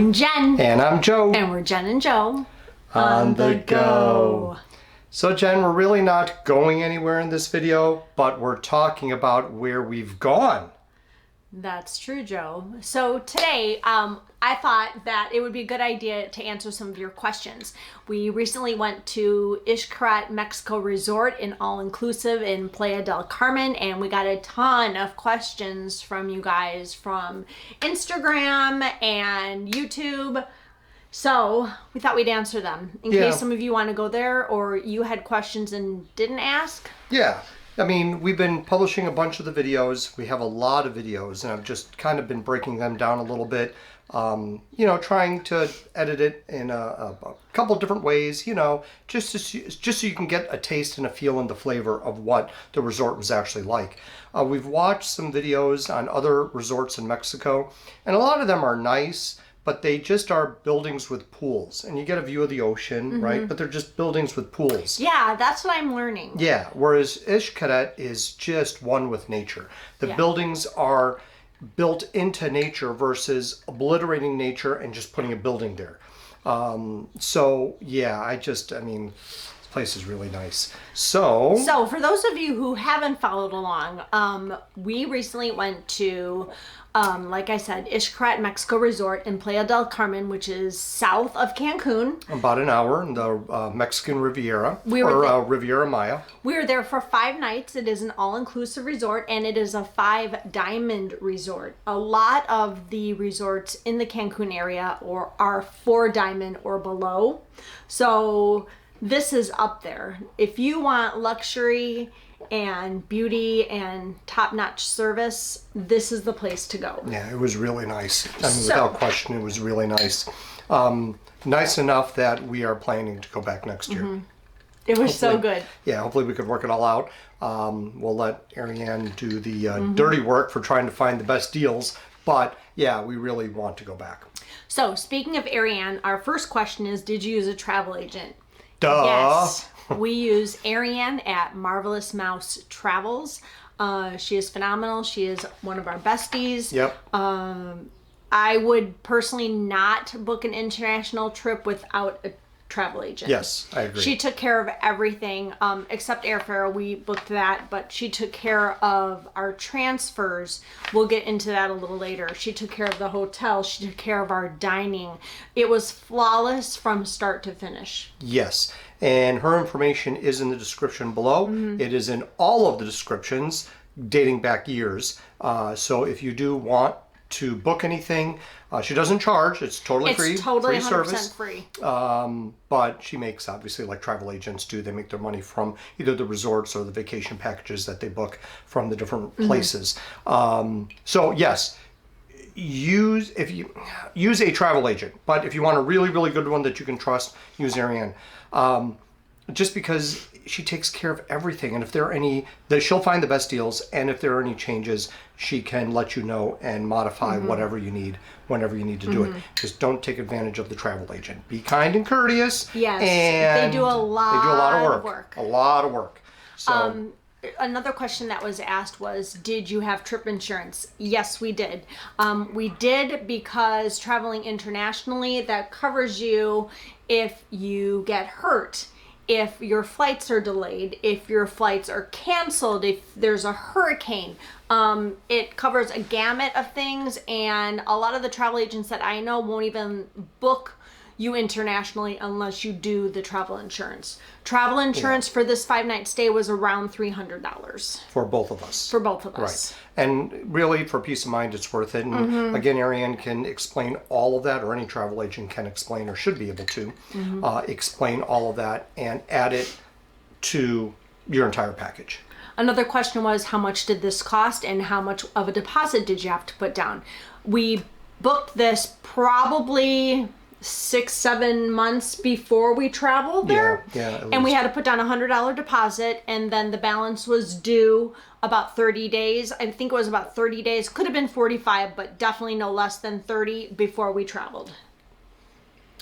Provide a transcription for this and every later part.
I'm Jen. And I'm Joe. And we're Jen and Joe. On the go. So Jen, we're really not going anywhere in this video, but we're talking about where we've gone. That's true, Joe. So today, I thought that it would be a good idea to answer some of your questions. We recently went to Xcaret, Mexico Resort in all-inclusive in Playa del Carmen, and we got a ton of questions from you guys from Instagram and YouTube. So we thought we'd answer them in case some of you want to go there or you had questions and didn't ask. Yeah. I mean, we've been publishing a bunch of the videos. We have a lot of videos, and I've just kind of been breaking them down a little bit. You know, trying to edit it in a couple different ways, you know, just so you can get a taste and a feel and the flavor of what the resort was actually like. We've watched some videos on other resorts in Mexico, and a lot of them are nice, but they just are buildings with pools, and you get a view of the ocean, right? But they're just buildings with pools. Yeah, that's what I'm learning. Yeah, whereas Xcaret is just one with nature. The buildings are built into nature versus obliterating nature and just putting a building there. So yeah, I mean, this place is really nice. So for those of you who haven't followed along, we recently went to, like I said, Xcaret, Mexico Resort in Playa del Carmen, which is south of Cancun. About an hour in the Mexican Riviera, Riviera Maya. We were there for 5 nights. It is an all-inclusive resort, and it is a 5-diamond resort. A lot of the resorts in the Cancun area are 4-diamond or below. So this is up there. If you want luxury and beauty and top-notch service, this is the place to go. Yeah, it was really nice. I mean, without question, it was really nice. Nice enough that we are planning to go back next year. It was so good. Yeah, hopefully we could work it all out. We'll let Ariane do the dirty work for trying to find the best deals. But yeah, we really want to go back. So speaking of Ariane, our first question is, did you use a travel agent? Duh. Yes. We use Ariane at marvelousmousetravels. She is phenomenal. She is one of our besties. Yep. I would personally not book an international trip without a travel agent. Yes, I agree. She took care of everything except airfare. We booked that, but she took care of our transfers. We'll get into that a little later. She took care of the hotel. She took care of our dining. It was flawless from start to finish. Yes, and her information is in the description below. It is in all of the descriptions dating back years. So if you do want to book anything, she doesn't charge. It's totally free. It's totally free 100% service. free. But she makes, obviously, like travel agents do, they make their money from either the resorts or the vacation packages that they book from the different places. So yes, use a travel agent. But if you want a really, really good one that you can trust, use Ariane. Just because she takes care of everything, and if there are any, that she'll find the best deals, and if there are any changes, she can let you know and modify whatever you need whenever you need to do it. Just don't take advantage of the travel agent. Be kind and courteous. Yes, and they do a lot of work. A lot of work. So another question that was asked was, did you have trip insurance? Yes, we did. We did because traveling internationally, that covers you if you get hurt, if your flights are delayed, if your flights are canceled, if there's a hurricane. It covers a gamut of things, and a lot of the travel agents that I know won't even book you internationally unless you do the travel insurance. Travel insurance for this 5-night stay was around $300. for both of us. For both of us. Right. And really, for peace of mind, it's worth it. And again, Ariane can explain all of that, or any travel agent can explain, or should be able to explain all of that and add it to your entire package. Another question was, how much did this cost and how much of a deposit did you have to put down? We booked this probably 6-7 months before we traveled there. And we had to put down $100 deposit, and then the balance was due about 30 days. I think it was about 30 days. Could have been 45, but definitely no less than 30 before we traveled.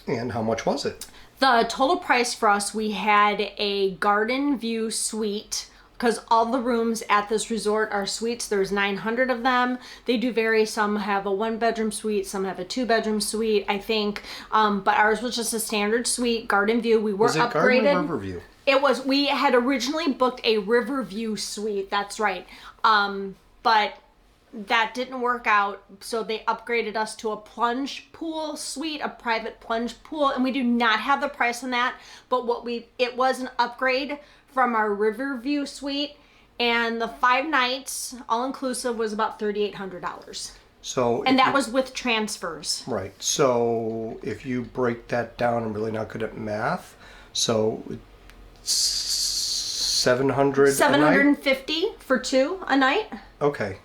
And how much was it? The total price for us, we had a garden view suite because all the rooms at this resort are suites. There's 900 of them. They do vary. Some have a 1-bedroom suite, some have a 2-bedroom suite, I think. But ours was just a standard suite, garden view. We were Was it upgraded. garden or riverview? It was. We had originally booked a Riverview suite. That's right. But that didn't work out, so they upgraded us to a plunge pool suite, a private plunge pool, and we do not have the price on that. But it was an upgrade from our Riverview suite, and the 5 nights all inclusive was about $3,800. So And that was with transfers. right. So if you break that down, I'm really not good at math. So 700 a night? 750 for 2 a night. Okay.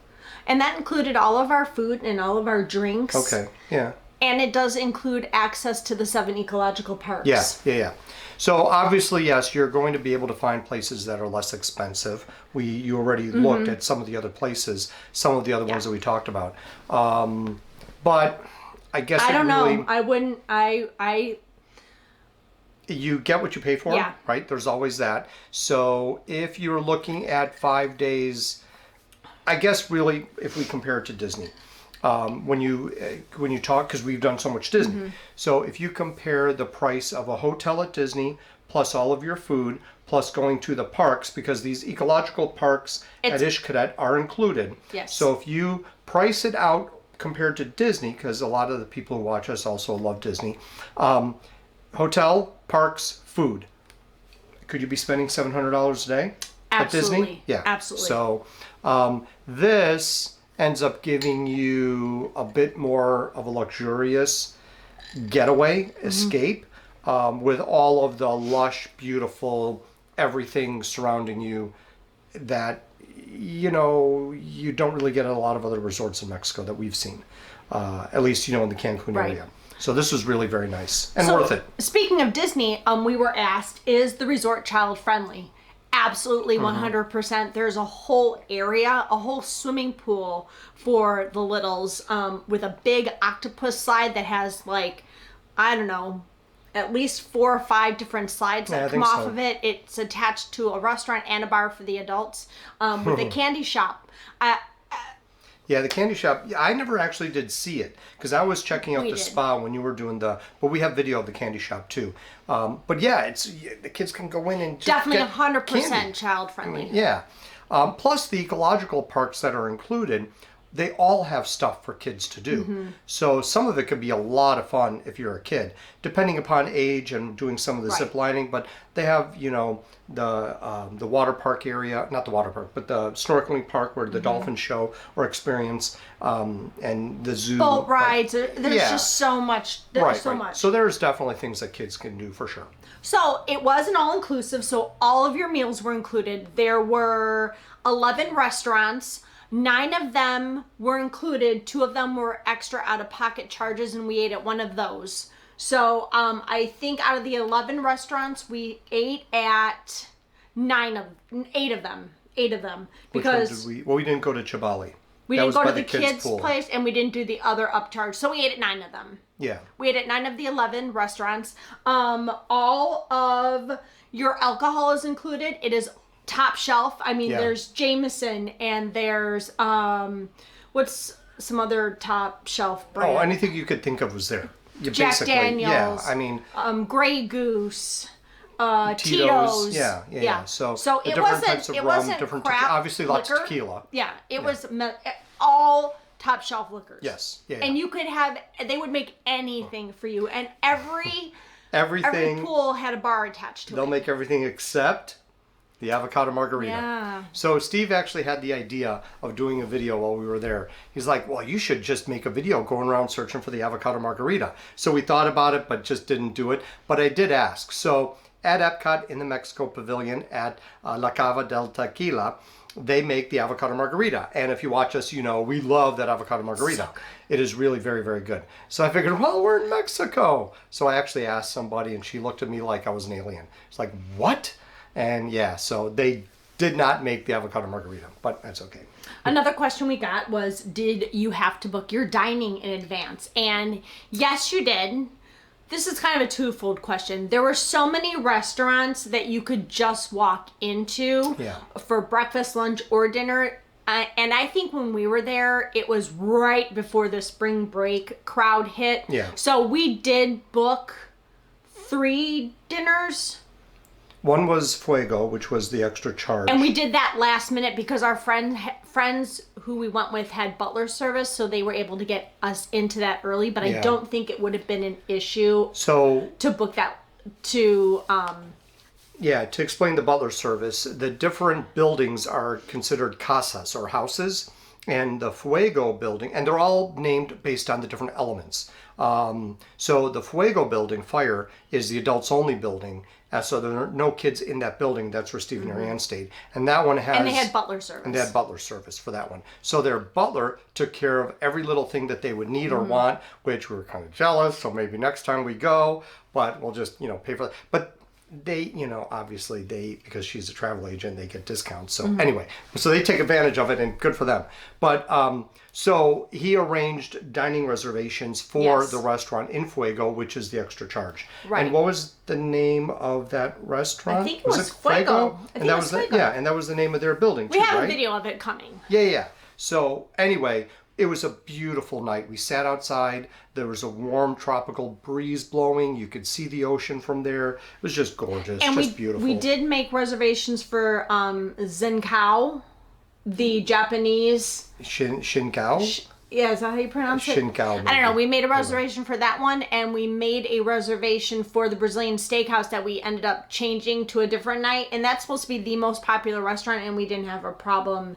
And that included all of our food and all of our drinks. Okay. Yeah. And it does include access to the 7 ecological parks. Yeah. So obviously, yes, you're going to be able to find places that are less expensive. You already looked at some of the other places, some of the other ones that we talked about. But I guess I don't really, know. I wouldn't. you get what you pay for, Yeah. right? There's always that. So if you're looking at 5 days, I guess really, if we compare it to Disney, when you talk, because we've done so much Disney. So if you compare the price of a hotel at Disney plus all of your food plus going to the parks, because these ecological parks at Xcaret are included. Yes. So if you price it out compared to Disney, because a lot of the people who watch us also love Disney, hotel, parks, food. Could you be spending $700 a day at Disney? Absolutely. Yeah. Absolutely. So this ends up giving you a bit more of a luxurious getaway, escape, with all of the lush, beautiful everything surrounding you that, you don't really get at a lot of other resorts in Mexico that we've seen, at least, in the Cancun Right. area. So this was really very nice and worth it. Speaking of Disney, we were asked, is the resort child friendly? Absolutely, 100%. There's a whole area, a whole swimming pool for the littles, with a big octopus slide that has at least 4 or 5 different slides that come off of it. It's attached to a restaurant and a bar for the adults, with a candy shop. Yeah, the candy shop. I never actually did see it because I was checking out the spa when you were doing but we have video of the candy shop too. But yeah, the kids can go in and just Definitely get 100% candy. child friendly. Yeah. Plus the ecological parks that are included, they all have stuff for kids to do. So some of it could be a lot of fun if you're a kid, depending upon age and doing some of the zip lining. But they have, the water park area, not the water park, but the snorkeling park where the dolphin show or experience, and the zoo. Boat rides. There's just so much. There's so much. So there's definitely things that kids can do for sure. So it was an all-inclusive, so all of your meals were included. There were 11 restaurants. 9 of them were included. 2 of them were extra out-of-pocket charges, and we ate at one of those. So I think out of the 11 restaurants, we ate at 8 of them. 8 of them. Because Which one did we? Well, we didn't go to Chibali. we That didn't was go by to the kids' pool. place, and we didn't do the other upcharge. So we ate at 9 of them. Yeah. We ate at 9 of the 11 restaurants. All of your alcohol is included. It is top shelf. I mean, there's Jameson and there's what's some other top shelf brand? Oh, anything you could think of was there. Jack Daniels. Yeah, I mean, Grey Goose. Tito's. Yeah. So the it different wasn't. types of It rum, wasn't different crap obviously lots liquor. of tequila. Yeah, it was all top shelf liquors. Yes. Yeah. And you could have. They would make anything for you, and every everything. pool had a bar attached to it. They'll make everything except the avocado margarita. Yeah. So Steve actually had the idea of doing a video while we were there. He's like, well, you should just make a video going around searching for the avocado margarita. So we thought about it, but just didn't do it. But I did ask. So at Epcot in the Mexico Pavilion at La Cava del Tequila, they make the avocado margarita. And if you watch us, we love that avocado margarita. It is really very, very good. So I figured, well, we're in Mexico. So I actually asked somebody and she looked at me like I was an alien. It's like, what? And yeah, so they did not make the avocado margarita, but that's okay. Another question we got was, did you have to book your dining in advance? And yes, you did. this is kind of a twofold question. There were so many restaurants that you could just walk into for breakfast, lunch, or dinner. And I think when we were there, it was right before the spring break crowd hit. Yeah. So we did book 3 dinners. One was Fuego, which was the extra charge. And we did that last minute because our friends who we went with had butler service, so they were able to get us into that early. But I don't think it would have been an issue to book that to... to explain the butler service, the different buildings are considered casas or houses, and the Fuego building, and they're all named based on the different elements. So the Fuego building, fire, is the adults only building. So there are no kids in that building. That's where Steve and Ariane stayed. And that one has... And they had butler service. And they had butler service for that one. So their butler took care of every little thing that they would need or want, which we were kind of jealous. So maybe next time we go, but we'll just, pay for that. But they, obviously because she's a travel agent, they get discounts. So anyway, so they take advantage of it, and good for them. But so he arranged dining reservations for the restaurant in Fuego, which is the extra charge. Right. And what was the name of that restaurant? I think it was Fuego. And that was Fuego. And that was the name of their building too, We have right? a video of it coming. Yeah. So anyway, it was a beautiful night. We sat outside. There was a warm tropical breeze blowing. You could see the ocean from there. It was just gorgeous, And just beautiful. We did make reservations for Zenkao, the Japanese... Shinkao? Yeah, is that how you pronounce it? Shinkao. I don't know. We made a reservation for that one, and we made a reservation for the Brazilian steakhouse that we ended up changing to a different night. And that's supposed to be the most popular restaurant, and we didn't have a problem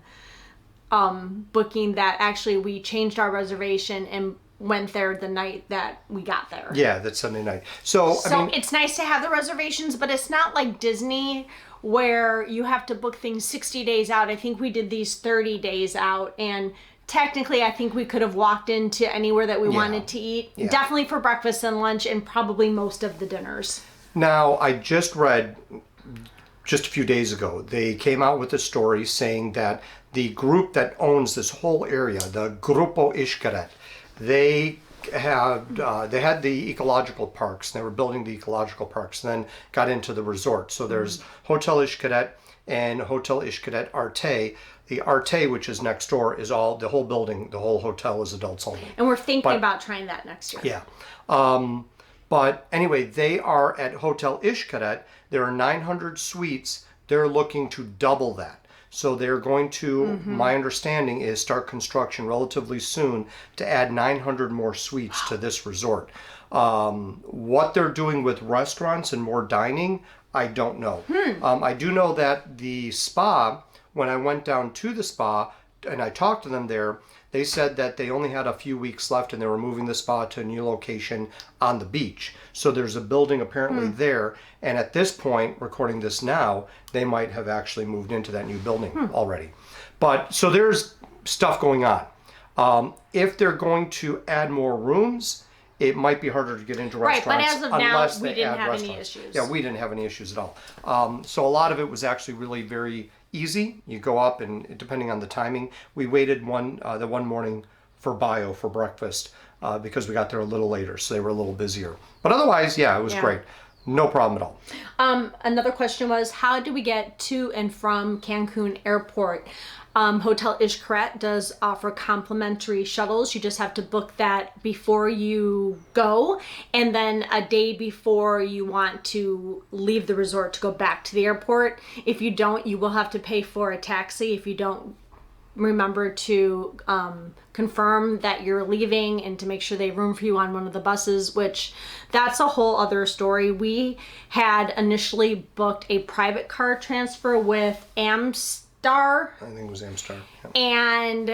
booking that. Actually, we changed our reservation and went there the night that we got there. Yeah, that Sunday night. So I mean, it's nice to have the reservations, but it's not like Disney where you have to book things 60 days out. I think we did these 30 days out, and technically I think we could have walked into anywhere that we wanted to eat. Yeah. Definitely for breakfast and lunch, and probably most of the dinners. Now, I just read just a few days ago, they came out with a story saying that the group that owns this whole area, the Grupo Xcaret, they had the ecological parks, and they were building the ecological parks, and then got into the resort. So there's Hotel Xcaret and Hotel Xcaret Arte. The Arte, which is next door, is all the whole building, the whole hotel is adults only. And we're thinking about trying that next year. Yeah. But anyway, they are at Hotel Xcaret. There are 900 suites. They're looking to double that. So they're going to, my understanding is, start construction relatively soon to add 900 more suites to this resort. What they're doing with restaurants and more dining, I don't know. I do know that the spa, when I went down to the spa and I talked to them there, they said that they only had a few weeks left and they were moving the spa to a new location on the beach. So there's a building apparently there. And at this point, recording this now, they might have actually moved into that new building already. But so there's stuff going on. If they're going to add more rooms, it might be harder to get into restaurants. Right, but as of now, unless we they didn't add have any restaurants. issues. Yeah, we didn't have any issues at all. So a lot of it was actually really very easy. You go up, and depending on the timing, we waited the one morning for bio for breakfast because we got there a little later, so they were a little busier. But otherwise, yeah, it was great. No problem at all. Another question was, how do we get to and from Cancun Airport? Hotel Xcaret does offer complimentary shuttles. You just have to book that before you go, and then a day before you want to leave the resort to go back to the airport. If you don't, you will have to pay for a taxi if you don't remember to confirm that you're leaving and to make sure they have room for you on one of the buses, which that's a whole other story. We had initially booked a private car transfer with Amstar. I think it was Amstar. Yeah. And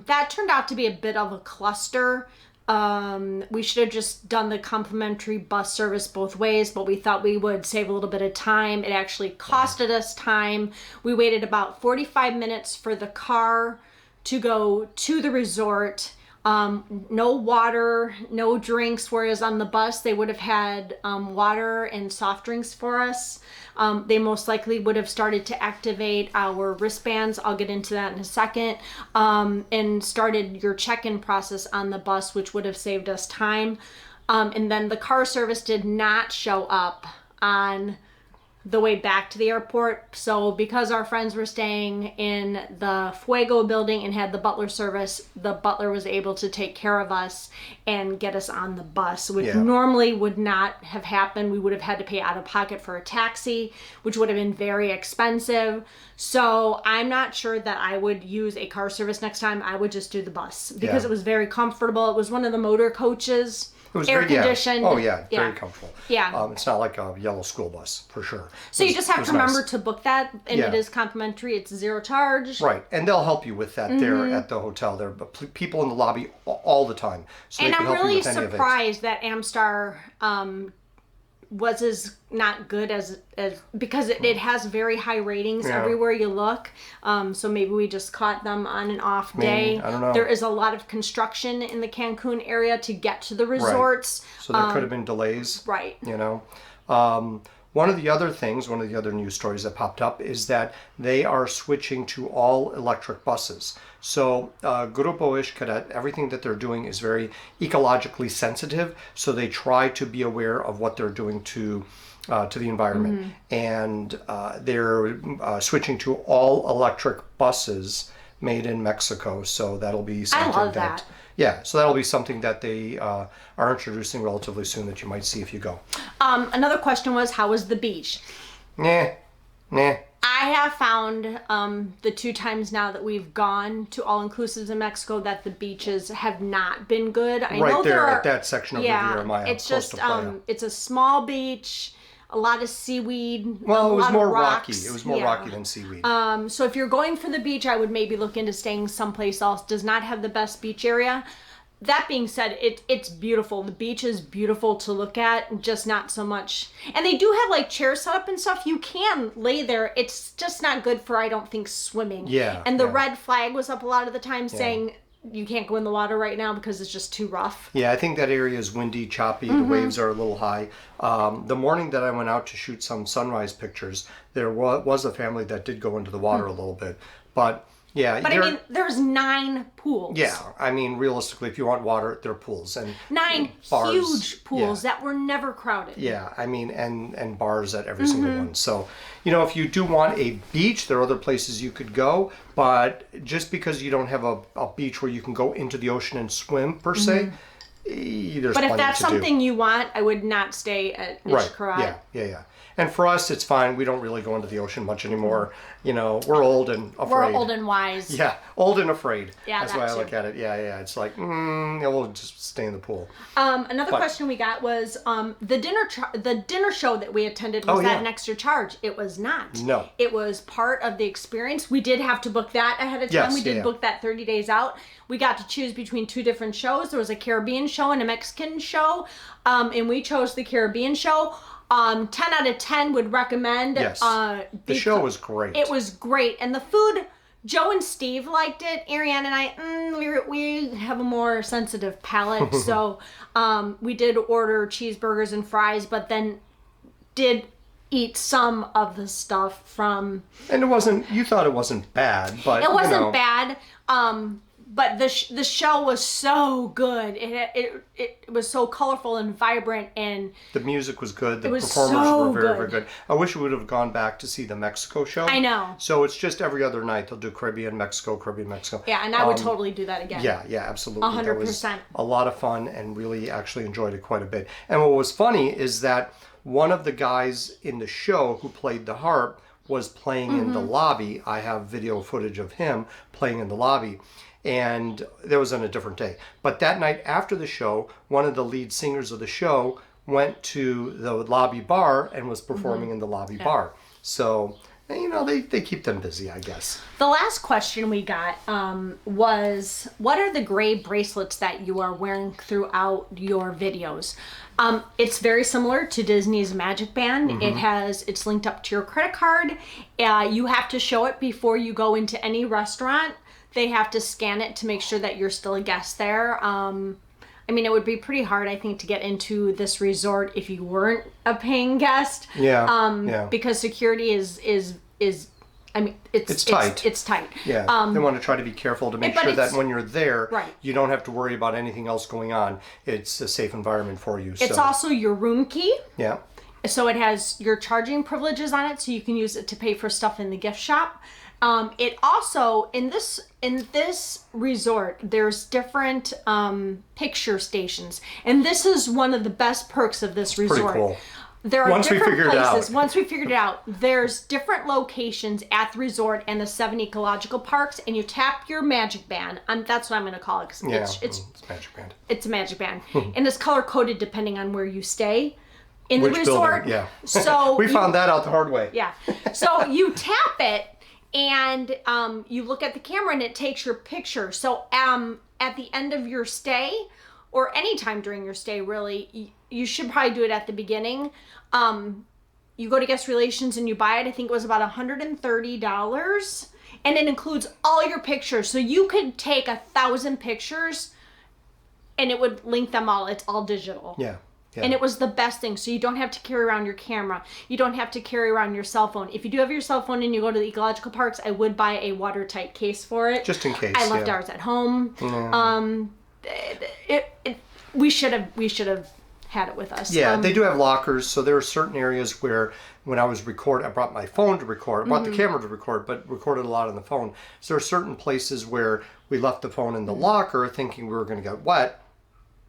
that turned out to be a bit of a cluster. We should have just done the complimentary bus service both ways, but we thought we would save a little bit of time. It actually costed us time. We waited about 45 minutes for the car to go to the resort. No water, no drinks, whereas on the bus they would have had water and soft drinks for us. They most likely would have started to activate our wristbands. I'll get into that in a second. And started your check-in process on the bus, which would have saved us time. And then the car service did not show up on the way back to the airport. So because our friends were staying in the Fuego building and had the butler service, the butler was able to take care of us and get us on the bus, which normally would not have happened. We would have had to pay out of pocket for a taxi, which would have been very expensive. So I'm not sure that I would use a car service next time. I would just do the bus because it was very comfortable. It was one of the motor coaches. It was air very, conditioned. Oh yeah, very comfortable. Yeah. It's not like a yellow school bus for sure. So you just have to remember to book that, and it is complimentary. It's zero charge. Right, and they'll help you with that there at the hotel. There are people in the lobby all the time, so And they can I'm help you really with any of it. surprised that Amstar was as not good as because it has very high ratings everywhere you look. So maybe we just caught them on an off day. I don't know. There is a lot of construction in the Cancun area to get to the resorts. Right. So there could have been delays. Right. You know. One of the other news stories that popped up is that they are switching to all electric buses. So Grupo Xcaret, everything that they're doing is very ecologically sensitive. So they try to be aware of what they're doing to the environment, and they're switching to all electric buses made in Mexico. So that'll be something I love that. Yeah, so that'll be something that they are introducing relatively soon that you might see if you go. Another question was, how was the beach? Nah. I have found the 2 times now that we've gone to all-inclusives in Mexico that the beaches have not been good. I know there are, at that section of Riviera Maya, it's close just to Playa. it's a small beach, a lot of seaweed. Well, it was more rocky. rocky. It was more rocky than seaweed. So if you're going for the beach, I would maybe look into staying someplace else. Does not have the best beach area. That being said, it's beautiful. The beach is beautiful to look at, just not so much. And they do have like chairs set up and stuff. You can lay there. It's just not good for, I don't think, swimming. Yeah. And the red flag was up a lot of the time saying you can't go in the water right now because it's just too rough. Yeah, I think that area is windy, choppy. The waves are a little high. The morning that I went out to shoot some sunrise pictures, there was a family that did go into the water a little bit. But yeah. But I mean, there's 9 pools. Yeah, I mean, realistically, if you want water, there are pools. And 9 bars, huge pools that were never crowded. Yeah, I mean, and bars at every single one. So, you know, if you do want a beach, there are other places you could go. But just because you don't have a beach where you can go into the ocean and swim, per se, there's But if plenty that's to do. something you want, I would not stay at Xcaret. Right, yeah. And for us, it's fine. We don't really go into the ocean much anymore. You know, we're old and afraid. We're old and wise. Yeah, old and afraid. Yeah, that's why I look at it. Yeah. It's like, yeah, we'll just stay in the pool. Another question we got was the dinner show that we attended, was that an extra charge? It was not. No. It was part of the experience. We did have to book that ahead of time. Yes, we did book that 30 days out. We got to choose between 2 different shows. There was a Caribbean show and a Mexican show, and we chose the Caribbean show. 10 out of 10 would recommend. Yes. The show was great. It was great. And the food, Joe and Steve liked it. Ariane and I, we have a more sensitive palate. So we did order cheeseburgers and fries, but then did eat some of the stuff from... And it wasn't, you thought it wasn't bad, but it wasn't bad. But the show was so good. It was so colorful and vibrant, and the music was good. The was performers so were very good. I wish we would have gone back to see the Mexico show. I know. So it's just every other night they'll do Caribbean, Mexico. Yeah, and I would totally do that again. Yeah, absolutely. 100%. That was a lot of fun, and really actually enjoyed it quite a bit. And what was funny is that one of the guys in the show who played the harp was playing in the lobby. I have video footage of him playing in the lobby. And that was on a different day. But that night after the show, one of the lead singers of the show went to the lobby bar and was performing in the lobby bar. So, you know, they keep them busy, I guess. The last question we got was, what are the gray bracelets that you are wearing throughout your videos? It's very similar to Disney's Magic Band. It's linked up to your credit card. You have to show it before you go into any restaurant. They have to scan it to make sure that you're still a guest there. I mean, it would be pretty hard, I think, to get into this resort if you weren't a paying guest. Yeah. Because security is I mean, it's tight. It's tight. Yeah, they want to try to be careful to make but sure that it's- when you're there, Right. you don't have to worry about anything else going on. It's a safe environment for you. It's so, also your room key. yeah. So it has your charging privileges on it, so you can use it to pay for stuff in the gift shop. It also in this resort, there's different picture stations, and this is one of the best perks of this resort. Pretty cool. There are Once we different figured it places. out. Once we figured it out, there's different locations at the resort and the 7 ecological parks, and you tap your magic band. That's what I'm going to call it. 'Cause Yeah, it's Magic Band. it's a magic band, and it's color coded depending on where you stay in Which the resort. building? Yeah. So We found that out the hard way. yeah. So you tap it and you look at the camera and it takes your picture. So at the end of your stay, or anytime during your stay, really, you should probably do it at the beginning. You go to guest relations and you buy it. I think it was about $130, and it includes all your pictures. So you could take 1,000 pictures and it would link them all. It's all digital. Yeah. Yeah. And it was the best thing. So you don't have to carry around your camera. You don't have to carry around your cell phone. If you do have your cell phone and you go to the ecological parks, I would buy a watertight case for it. Just in case. I left yeah. ours at home. Yeah. We should have had it with us. Yeah, they do have lockers, so there are certain areas where when I was recording, I brought my phone to record, I brought the camera to record, but recorded a lot on the phone. So there are certain places where we left the phone in the locker thinking we were going to get wet.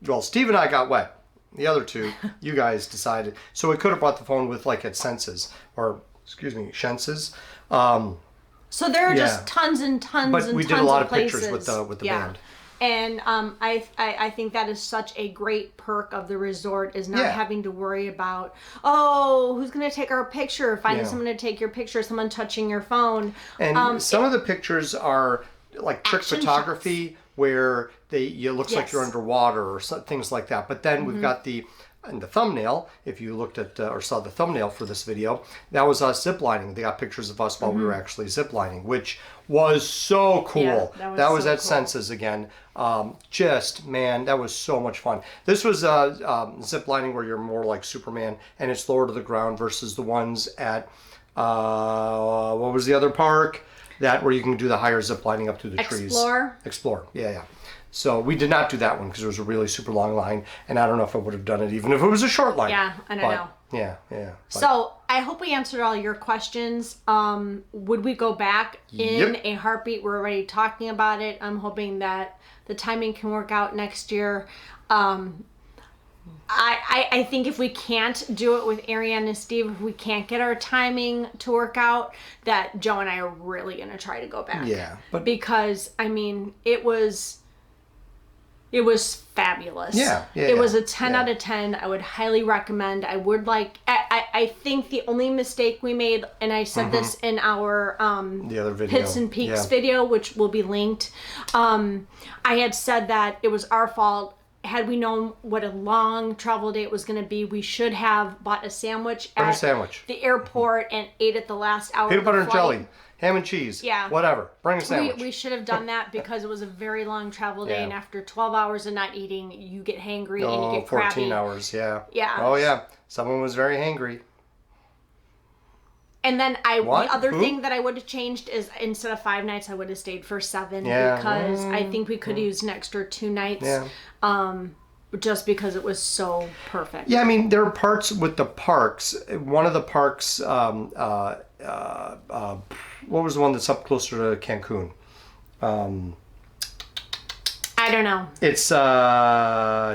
Well, Steve and I got wet. The other two, you guys decided. So we could have brought the phone with like at Senses, or excuse me, Shenses. So there are Yeah. just tons and tons But and we tons did a lot of of pictures places. with the Yeah. band. And I think that is such a great perk of the resort, is not Yeah. having to worry about, oh, who's going to take our picture, finding Yeah. someone to take your picture, someone touching your phone. And some of the pictures are like trick Action photography where it looks like Yes. you're underwater or things like that. But then we've got the thumbnail. If you looked at or saw the thumbnail for this video, that was us ziplining. They got pictures of us while we were actually ziplining, which was so cool. Yeah, that was so at cool. Senses again. Man, that was so much fun. This was ziplining where you're more like Superman and it's lower to the ground versus the ones at what was the other park? That where you can do the higher zip lining up through the trees. Explore. Yeah. So we did not do that one because it was a really super long line, and I don't know if I would have done it even if it was a short line. Yeah, I don't know. Yeah. So I hope we answered all your questions. Would we go back in Yep. a heartbeat? We're already talking about it. I'm hoping that the timing can work out next year. I think if we can't do it with Ariane and Steve, if we can't get our timing to work out, that Joe and I are really going to try to go back. Yeah, but because I mean, it was fabulous. It was a 10 out of 10. I would highly recommend. I think the only mistake we made, and I said this in our the other video, Pits and Peaks video, which will be linked. I had said that it was our fault. Had we known what a long travel day it was going to be, we should have bought a sandwich at the airport and ate it the last hour. Peanut of the butter and flight. jelly, ham and cheese, Yeah. whatever. Bring a sandwich. We should have done that because it was a very long travel day, Yeah. and after 12 hours of not eating, you get hangry and you get 14 crabby. hours, yeah. Yeah. Oh, yeah. Someone was very hangry. And then What? the other Who? thing that I would have changed is instead of 5 nights, I would have stayed for 7 Yeah. because I think we could use an extra 2 nights. Yeah. Just because it was so perfect. Yeah, I mean, there are parts with the parks. One of the parks, what was the one that's up closer to Cancun? I don't know. It's Xel-Ha.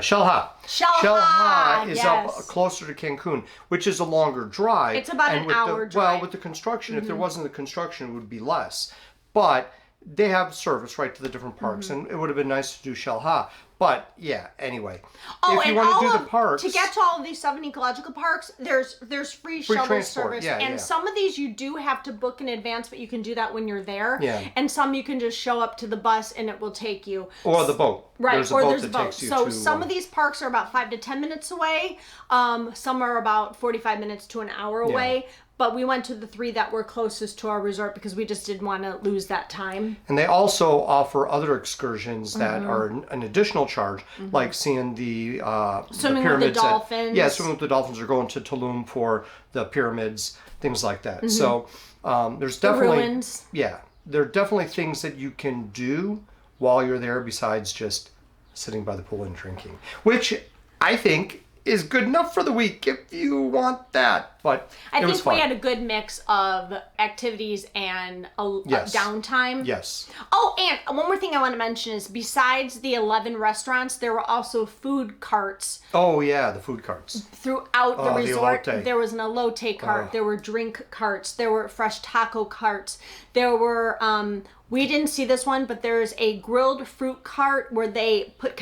Xel-Ha, is yes. up closer to Cancun, which is a longer drive. It's about And an with hour the, drive. Well, with the construction, if there wasn't the construction, it would be less. But they have service right to the different parks, and it would have been nice to do Xel-Ha. But yeah, anyway, if you want to do the parks, to get to all of these 7 ecological parks, there's free shuttle transport, service, yeah, and yeah. some of these you do have to book in advance, but you can do that when you're there. Yeah. And some you can just show up to the bus and it will take you. or the boat. Right, There's a or boat there's a that boat. takes you So to, some of these parks are about 5 to 10 minutes away. Some are about 45 minutes to an hour away. But we went to the 3 that were closest to our resort because we just didn't want to lose that time. And they also offer other excursions that are an additional charge, like seeing the Swimming with the pyramids. dolphins. Swimming with the dolphins, or going to Tulum for the pyramids. things like that. So there's definitely ruins. yeah, there are definitely things that you can do while you're there besides just sitting by the pool and drinking, which I think is good enough for the week if you want that. But I it was think fun. we had a good mix of activities and a Yes. downtime. Yes. Oh, and one more thing I want to mention is besides the 11 restaurants, there were also food carts Oh yeah, the food carts. throughout the Oh, the resort. elote. There was an elote cart. Oh. There were drink carts. There were fresh taco carts. There were, we didn't see this one, but there's a grilled fruit cart where they put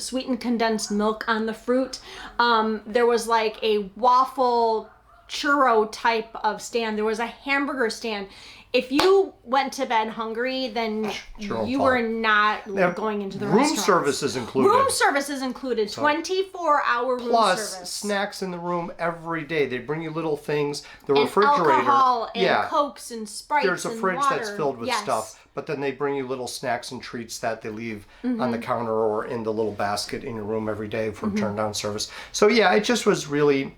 sweetened condensed milk on the fruit. There was like a waffle churro type of stand. There was a hamburger stand. If you went to bed hungry, then Churro you pop. were not Now, going into the room restaurant. service is included. Room service is included. 24-hour room Plus service. snacks in the room every day. They bring you little things. The And refrigerator. alcohol and yeah. Cokes and Sprites There's a and fridge water. that's filled with Yes. stuff, but then they bring you little snacks and treats that they leave Mm-hmm. on the counter or in the little basket in your room every day Mm-hmm. for turn down service. So yeah, it just was really,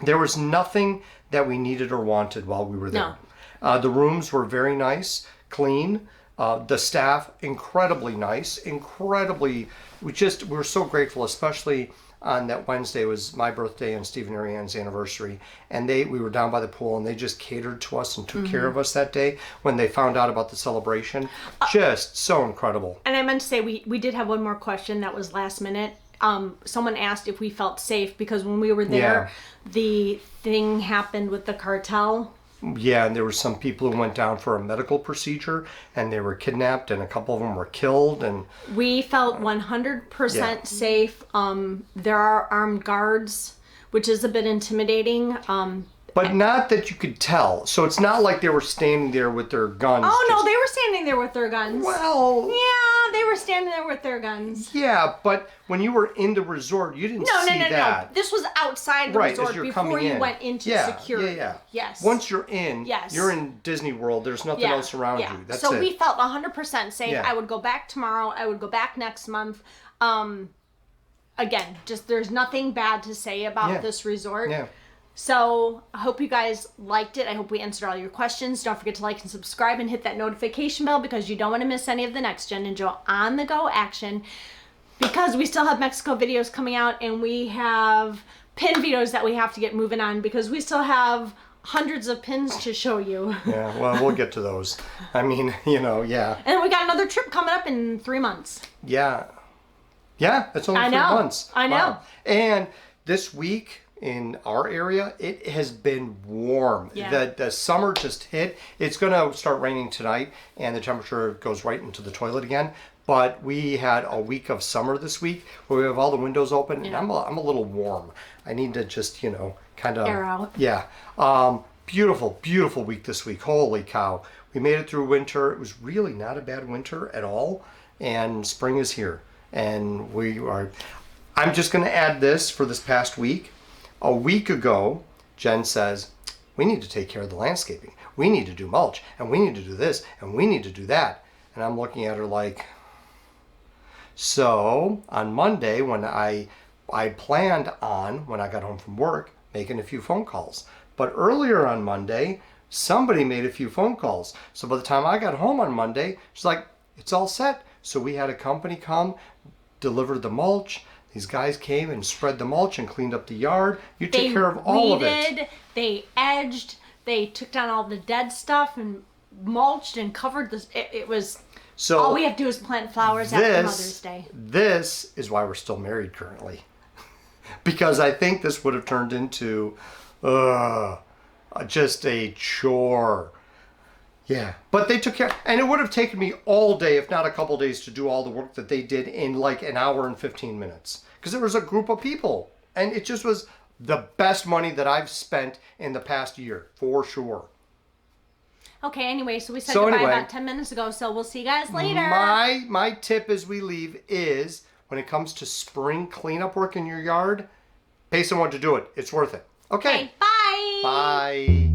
there was nothing that we needed or wanted while we were there. No. The rooms were very nice, clean. The staff, incredibly nice, incredibly, we were so grateful, especially on that Wednesday was my birthday and Steve and Ariane's anniversary. And we were down by the pool and they just catered to us and took care of us that day when they found out about the celebration. Just so incredible. And I meant to say, we did have one more question that was last minute. Someone asked if we felt safe because when we were there, the thing happened with the cartel. Yeah, and there were some people who went down for a medical procedure and they were kidnapped and a couple of them were killed. And We felt 100% Yeah. safe. There are armed guards, which is a bit intimidating. but not that you could tell. So it's not like they were standing there with their guns. Oh, no, just- they were standing there with their guns. Well, Yeah, they were standing there with their guns. yeah, but when you were in the resort, you didn't No, see no. that. This was outside the Right, resort as you're before coming you in. went into Yeah, security. Yeah. Yes. Once you're in, Yes. you're in Disney World. There's nothing else around you. That's so it. we felt 100% safe. Yeah. I would go back tomorrow. I would go back next month. Again, just there's nothing bad to say about Yeah. this resort. Yeah. So I hope you guys liked it. I hope we answered all your questions. Don't forget to like and subscribe and hit that notification bell because you don't want to miss any of the next Jen and Joe on the go action, because we still have Mexico videos coming out and we have pin videos that we have to get moving on because we still have hundreds of pins to show you. Yeah, well, we'll get to those. I mean, yeah. And we got another trip coming up in 3 months. Yeah. Yeah, it's only I 3 know. months. I know. Wow. And this week in our area, it has been warm. Yeah. The summer just hit. It's going to start raining tonight, and the temperature goes right into the toilet again. But we had a week of summer this week where we have all the windows open, and Yeah. I'm a little warm. I need to just, kind of... Air out. Yeah. Beautiful, beautiful week this week. Holy cow. We made it through winter. It was really not a bad winter at all. And spring is here. And I'm just going to add this for this past week. A week ago, Jen says, we need to take care of the landscaping. We need to do mulch. And we need to do this. And we need to do that. And I'm looking at her like... So on Monday, when I planned on, when I got home from work, making a few phone calls. But earlier on Monday, somebody made a few phone calls. So by the time I got home on Monday, she's like, it's all set. So we had a company come, deliver the mulch. These guys came and spread the mulch and cleaned up the yard. You took care of all of it. They edged, they took down all the dead stuff and mulched and covered this. It was, So all we have to do is plant flowers after Mother's Day. This is why we're still married currently. Because I think this would have turned into just a chore. Yeah, but they took care, and it would have taken me all day, if not a couple days, to do all the work that they did in like an hour and 15 minutes. Because there was a group of people, and it just was the best money that I've spent in the past year, for sure. Okay, anyway, so we said goodbye about 10 minutes ago, so we'll see you guys later. My tip as we leave is, when it comes to spring cleanup work in your yard, pay someone to do it. It's worth it. Okay. Bye. Bye.